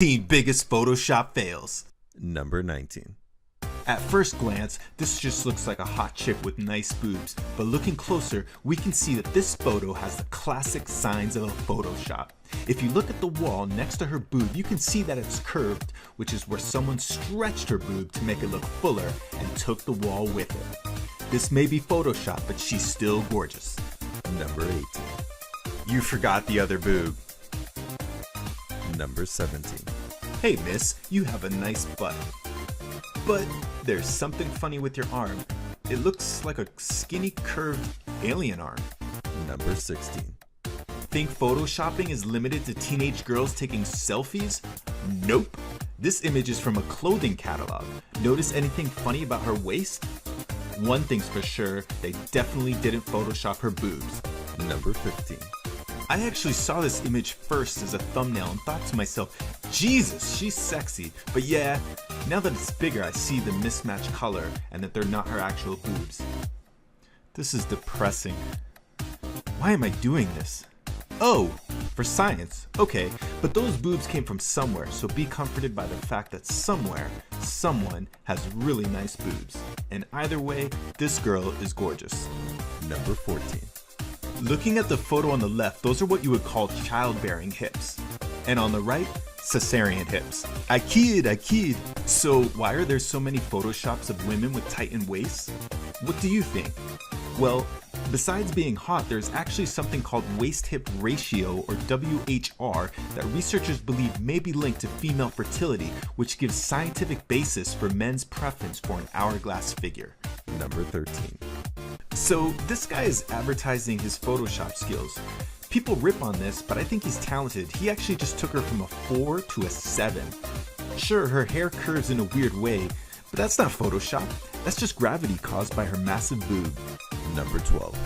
15 biggest Photoshop fails. Number 19. At first glance, this just looks like a hot chick with nice boobs, but looking closer, we can see that this photo has the classic signs of a Photoshop. If you look at the wall next to her boob, you can see that it's curved, which is where someone stretched her boob to make it look fuller and took the wall with her. This may be Photoshop, but she's still gorgeous. Number 18. You forgot the other boob. Number 17. Hey miss, you have a nice butt. But there's something funny with your arm. It looks like a skinny curved alien arm. Number 16. Think photoshopping is limited to teenage girls taking selfies? Nope. This image is from a clothing catalog. Notice anything funny about her waist? One thing's for sure, they definitely didn't Photoshop her boobs. Number 15. I actually saw this image first as a thumbnail and thought to myself, Jesus, she's sexy. But yeah, now that it's bigger, I see the mismatched color and that they're not her actual boobs. This is depressing. Why am I doing this? Oh, for science. Okay, but those boobs came from somewhere, so be comforted by the fact that somewhere, someone has really nice boobs. And either way, this girl is gorgeous. Number 14. Looking at the photo on the left, those are what you would call childbearing hips. And on the right, cesarean hips. I kid. So why are there so many photoshops of women with tightened waists? What do you think? Well, besides being hot, there's actually something called waist-hip ratio, or WHR, that researchers believe may be linked to female fertility, which gives scientific basis for men's preference for an hourglass figure. Number 13. So this guy is advertising his Photoshop skills. People rip on this, but I think he's talented. He actually just took her from a 4 to a 7. Sure, her hair curves in a weird way, but that's not Photoshop. That's just gravity caused by her massive boob. Number 12.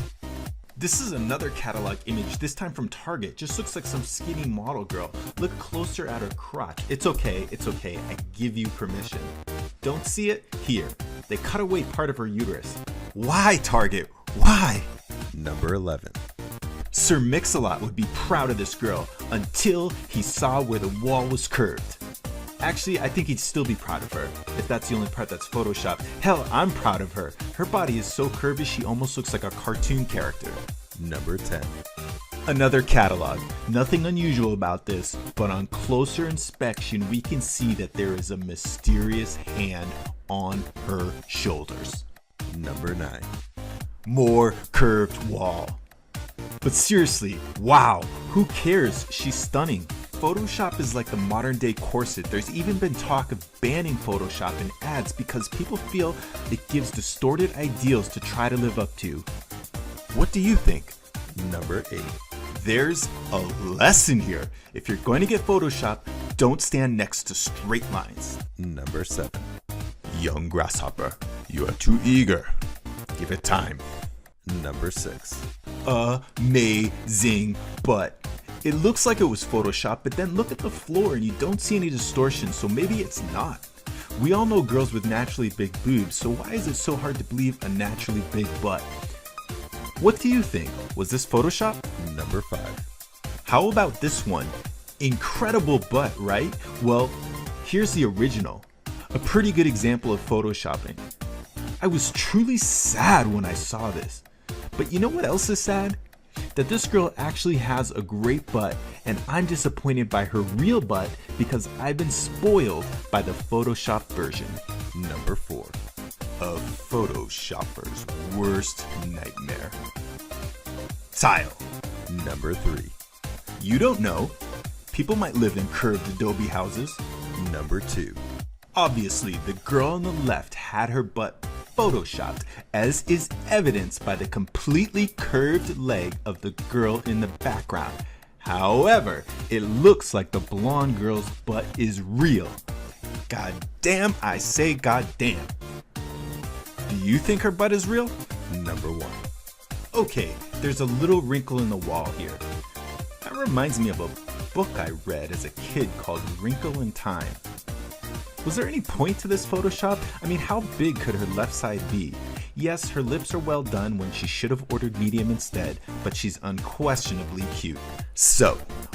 This is another catalog image, this time from Target. Just looks like some skinny model girl. Look closer at her crotch. It's okay, I give you permission. Don't see it? Here. They cut away part of her uterus. Why, Target? Why? Number 11. Sir Mix-a-Lot would be proud of this girl until he saw where the wall was curved. Actually, I think he'd still be proud of her, if that's the only part that's Photoshopped. Hell, I'm proud of her. Her body is so curvy she almost looks like a cartoon character. Number 10. Another catalog. Nothing unusual about this, but on closer inspection we can see that there is a mysterious hand on her shoulders. Number 9. More curved wall. But seriously, wow, who cares? She's stunning. Photoshop is like the modern day corset. There's even been talk of banning Photoshop in ads because people feel it gives distorted ideals to try to live up to. What do you think? Number 8. There's a lesson here. If you're going to get Photoshop, don't stand next to straight lines. Number 7. Young grasshopper, you are too eager. Give it time. Number 6. Amazing butt. It looks like it was Photoshopped, but then look at the floor and you don't see any distortion, so maybe it's not. We all know girls with naturally big boobs, so why is it so hard to believe a naturally big butt? What do you think? Was this Photoshop? Number 5. How about this one? Incredible butt, right? Well, here's the original. A pretty good example of Photoshopping. I was truly sad when I saw this. But you know what else is sad? That this girl actually has a great butt, and I'm disappointed by her real butt because I've been spoiled by the Photoshop version. Number 4. A Photoshopper's worst nightmare. Tile. Number 3. You don't know. People might live in curved adobe houses. Number 2. Obviously, the girl on the left had her butt Photoshopped, as is evidenced by the completely curved leg of the girl in the background. However, it looks like the blonde girl's butt is real. God damn, I say god damn. Do you think her butt is real? Number 1. Okay, there's a little wrinkle in the wall here. That reminds me of a book I read as a kid called Wrinkle in Time. Was there any point to this Photoshop? I mean, how big could her left side be? Yes, her lips are well done when she should have ordered medium instead, but she's unquestionably cute. So,